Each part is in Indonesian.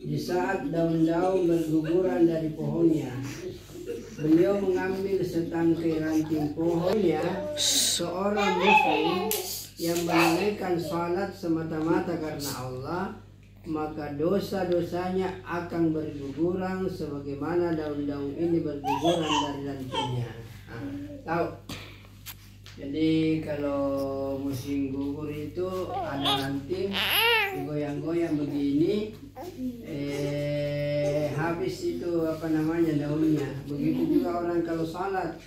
Di saat daun-daun berguguran dari pohonnya, beliau mengambil setangkai ranting pohonnya. Seorang muslim yang menunaikan salat semata-mata karena Allah, maka dosa-dosanya akan berguguran sebagaimana daun-daun ini berguguran dari rantingnya. Tahu? Jadi kalau musim gugur itu ada ranting goyang-goyang begini, habis itu daunnya. Begitu juga orang kalau salat.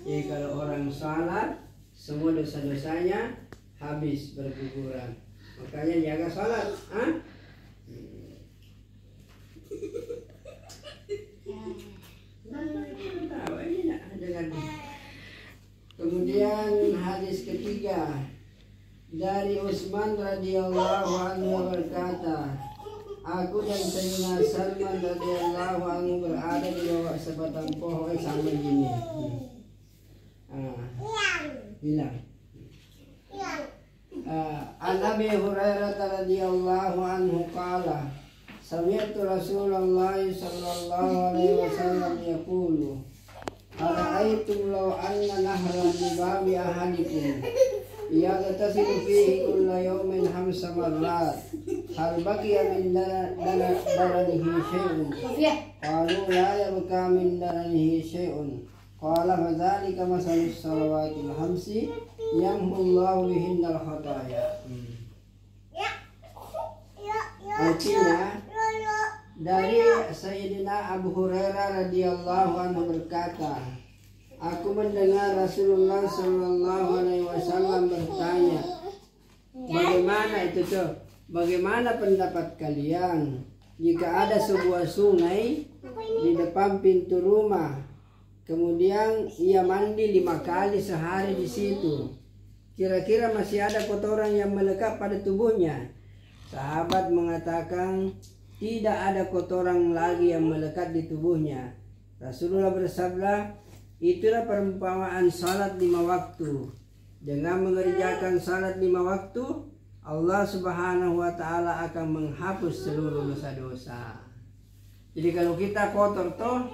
Jadi kalau orang salat, semua dosa-dosanya habis berguguran. Makanya jaga salat. Kemudian hadis ketiga dari Utsman radhiyallahu anhu berkata, aku dan Sayyidina Salman radhiyallahu anhu berada di bawah sebatang pohon sama gini. Bilang. An Abi Hurairah radhiyallahu anhu qala, sami'tu Rasulullah sallallahu alaihi wasallam yaqulu, ara'aytum law anna nahran li babi ahadikum yaghtasilu fihi kulla yawmin 5 marrat hal baqiya min daranihi syai'un qalu la yabqa min daranihi syai'un qala fadzalika masalus salawatil 5 yamhullahu bihinnal khataya. Artinya dari Sayyidina Abu Hurairah radhiyallahu anhu berkata, aku mendengar Rasulullah sallallahu alaihi wasallam bertanya, bagaimana pendapat kalian jika ada sebuah sungai di depan pintu rumah, kemudian ia mandi 5 kali sehari di situ, kira-kira masih ada kotoran yang melekat pada tubuhnya? Sahabat mengatakan, tidak ada kotoran lagi yang melekat di tubuhnya. Rasulullah bersabda, itulah perumpamaan salat 5 waktu. Dengan mengerjakan salat 5 waktu, Allah Subhanahu wa ta'ala akan menghapus seluruh dosa-dosa. Jadi kalau kita kotor toh,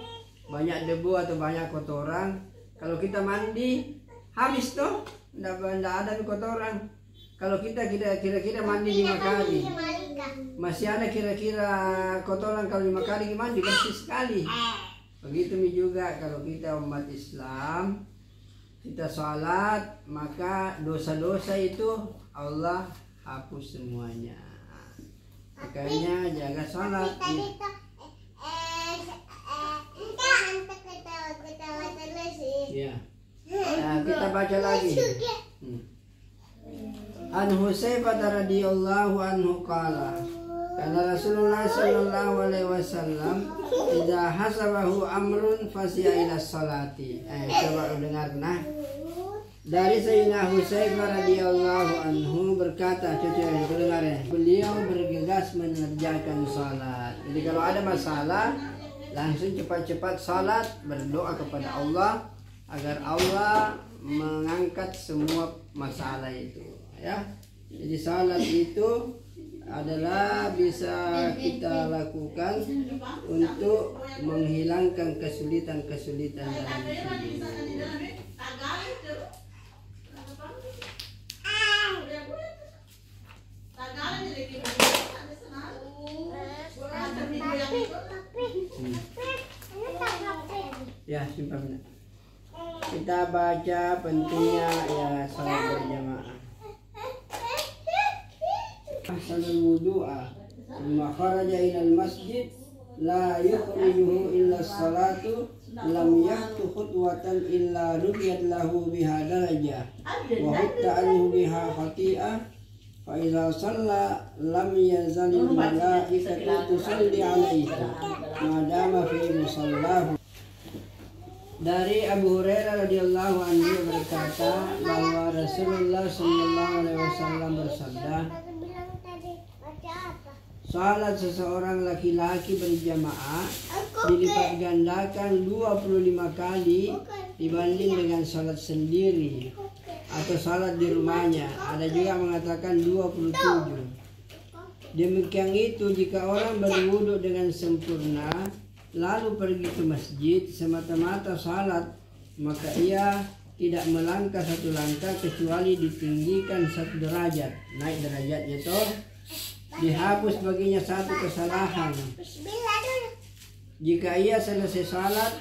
banyak debu atau banyak kotoran, kalau kita mandi habis toh, tidak ada kotoran. Kalau kita kira-kira mandi 5 kali, masih ada kira-kira kotoran. Kalau 5 kali mandi bersih sekali. Begitu juga kalau kita umat Islam, kita sholat, maka dosa-dosa itu Allah hapus semuanya. Makanya jaga sholat. Ya. Nah, kita baca lagi. An Husayfah radhiyallahu anhu qala, kana Rasulullah sallallahu alaihi wasallam idza hasabahu amrun fasiya ila salati. Coba dengar nah. Dari Sayyidina Husayfah radhiyallahu anhu berkata, coba dengar ya. Beliau bergegas mengerjakan salat. Jadi kalau ada masalah, langsung cepat-cepat salat, berdoa kepada Allah agar Allah mengangkat semua masalah itu. Ya, jadi salat itu adalah bisa kita lakukan untuk menghilangkan kesulitan-kesulitan dalam hidup. Ya, simpan. Kita baca pentingnya ya salat berjamaah. Ahsanul wudu'a thumma kharaja ila al-masjid la yukhrijuhu illa as-salatu lam yahtu khutwatan illa rubiyat lahu biha darajah wa hutta anhu biha khati'ah fa idza shalla lam yazalil malaikatu tusalli alaihi ma dama fi musallahu. Dari Abu Hurairah radhiyallahu anhu berkata bahwa Rasulullah sallallahu alaihi wasallam bersabda, salat seseorang laki-laki berjamaah dilipat gandakan 25 kali dibanding dengan salat sendiri atau salat di rumahnya. Ada juga mengatakan 27. Demikian itu jika orang berwudu dengan sempurna lalu pergi ke masjid semata-mata salat, maka ia tidak melangkah satu langkah kecuali ditinggikan 1 derajat, naik derajatnya toh, dihapus baginya 1 kesalahan. Jika ia selesai salat,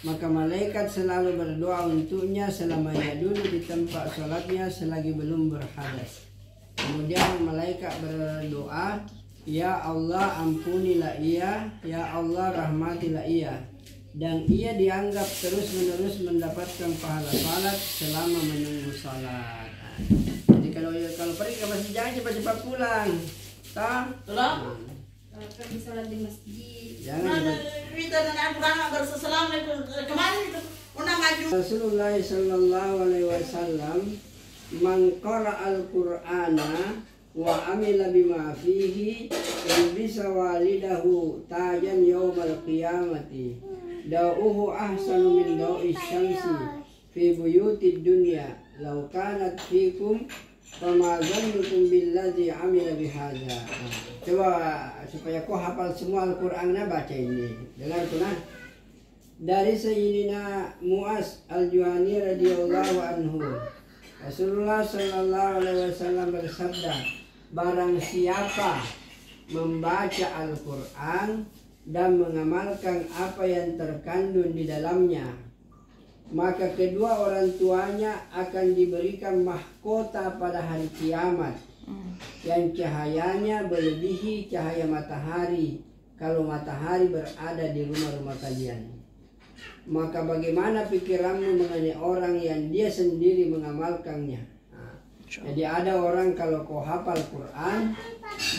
maka malaikat selalu berdoa untuknya selama ia duduk di tempat salatnya selagi belum berhadas. Kemudian malaikat berdoa, ya Allah ampunilah ia, ya Allah rahmatilah ia, dan ia dianggap terus-menerus mendapatkan pahala salat selama menunggu salat. Jadi kalau pergi ke masjid jangan cepat-cepat pulang. Pulang? Pergi salat di masjid. Jangan. Rasulullah sallallahu alaihi wasallam man qara'al Qur'ana wa amila bima fihi bisa walidahu tajan yaumal qiyamati da'uhu ahsanu min da'i syamsi fi buyutid dunya law kanat fikum fama zannukum billadzi amila bihadza. Coba supaya kau hafal semua Al-Qur'annya, baca ini. Dengar tunah. Dari Sayyidina Mu'az Al-Juhani radhiyallahu anhu, Rasulullah sallallahu alaihi wasallam bersabda, barang siapa membaca Al-Quran dan mengamalkan apa yang terkandung di dalamnya, maka kedua orang tuanya akan diberikan mahkota pada hari kiamat yang cahayanya melebihi cahaya matahari kalau matahari berada di rumah-rumah kalian. Maka bagaimana pikiranmu mengenai orang yang dia sendiri mengamalkannya? Jadi ada orang kalau kau hafal Quran,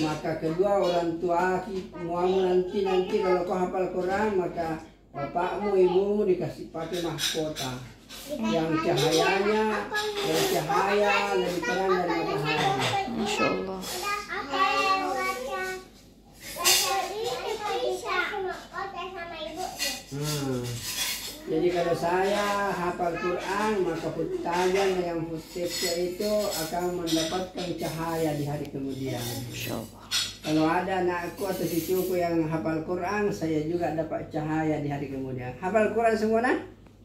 maka kedua orang tua muamu nanti kalau kau hafal Quran, maka bapakmu ibumu dikasih pakai mahkota yang cahayanya bercahaya lebih terang dari matahari. Masya Allah. Jadi kalau saya hafal Quran, maka putajan yang futsepnya itu akan mendapatkan cahaya di hari kemudian. Kalau ada anakku atau cucuku yang hafal Quran, saya juga dapat cahaya di hari kemudian. Hafal Quran semua nah?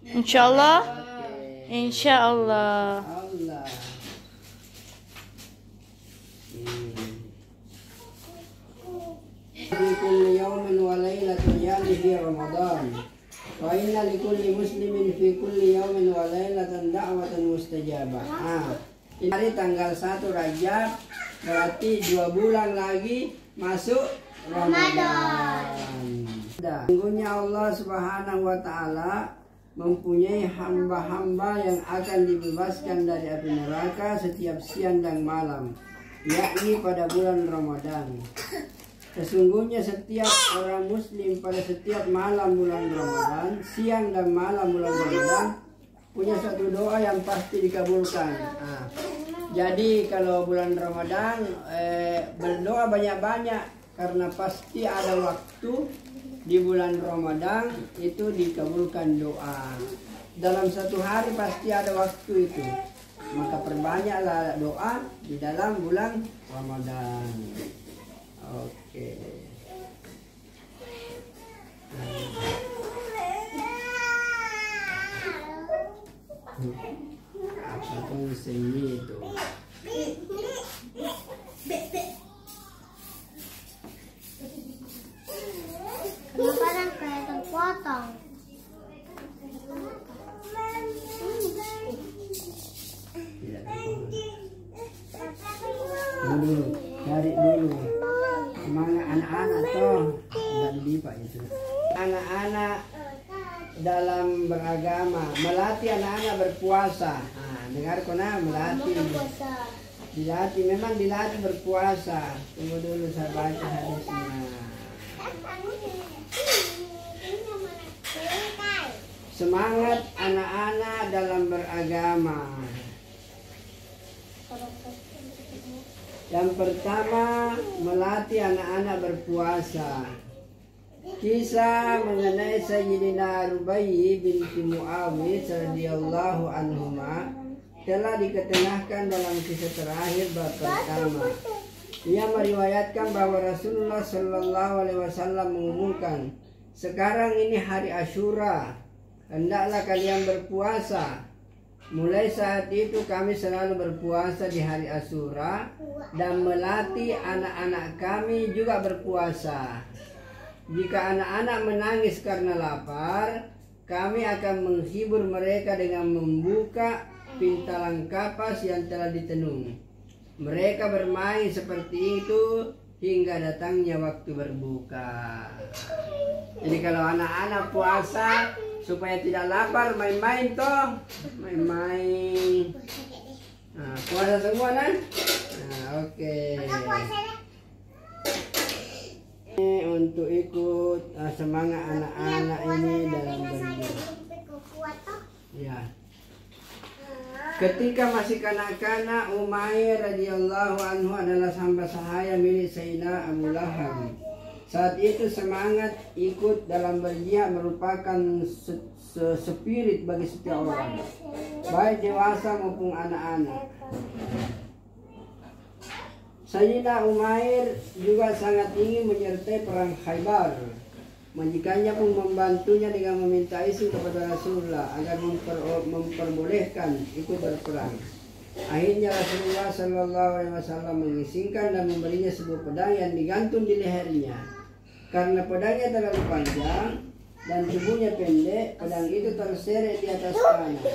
Insya Allah. Okay. Insya Allah. Allah. Di kulli yawmin wa lailatin yani fi Ramadan. Wa inna li kulli muslimin fi kulli yawmin wa lailatan da'watan mustajabah. Hari tanggal 1 Rajab berarti 2 bulan lagi masuk Ramadan. Sungguhnya Allah Subhanahu wa taala mempunyai hamba-hamba yang akan dibebaskan dari api neraka setiap siang dan malam, yakni pada bulan Ramadan. Sesungguhnya setiap orang muslim pada setiap malam bulan Ramadan, siang dan malam bulan Ramadan, punya satu doa yang pasti dikabulkan. Jadi kalau bulan Ramadan berdoa banyak-banyak, karena pasti ada waktu di bulan Ramadan itu dikabulkan doa. Dalam satu hari pasti ada waktu itu. Maka perbanyaklah doa di dalam bulan Ramadan. Oke. Apa pun seni itu. Kenapa kan kayak terpotong? Tidak dulu, cari dulu. Semangat anak-anak toh, dan lipat itu. Anak-anak dalam beragama, melatih anak-anak berpuasa. Dengar kona melatih. Dilatih, memang dilatih berpuasa. Tunggu dulu saya baca hadisnya. Semangat anak-anak dalam beragama. Yang pertama, melatih anak-anak berpuasa. Kisah mengenai Sayyidina Rubai binti Muawiyah radhiyallahu anhuma telah diketengahkan dalam kisah terakhir bab pertama. Ia meriwayatkan bahwa Rasulullah Shallallahu Alaihi Wasallam mengumumkan, sekarang ini hari Asyura, hendaklah kalian berpuasa. Mulai saat itu kami selalu berpuasa di hari Asyura dan melatih anak-anak kami juga berpuasa. Jika anak-anak menangis karena lapar, kami akan menghibur mereka dengan membuka pintalan kapas yang telah ditenun. Mereka bermain seperti itu hingga datangnya waktu berbuka. Jadi kalau anak-anak puasa supaya tidak lapar, main-main toh, main-main. Nah, puasa semua kan? Nah, oke. Ini untuk ikut semangat anak-anak ini dalam berjuang. Ya. Ketika masih kanak-kanak, Umair radhiyallahu anhu adalah hamba sahaya milik Sayyidina Abu Lahab. Saat itu semangat ikut dalam berjihad merupakan spirit bagi setiap orang, baik dewasa maupun anak-anak. Sayyidina Umair juga sangat ingin menyertai perang Khaybar. Majikannya pun membantunya dengan meminta izin kepada Rasulullah agar memperbolehkan ikut berperang. Akhirnya Rasulullah Shallallahu Alaihi Wasallam mengizinkan dan memberinya sebuah pedang yang digantung di lehernya. Karena pedangnya terlalu panjang dan tubuhnya pendek, pedang itu terseret di atas tanah.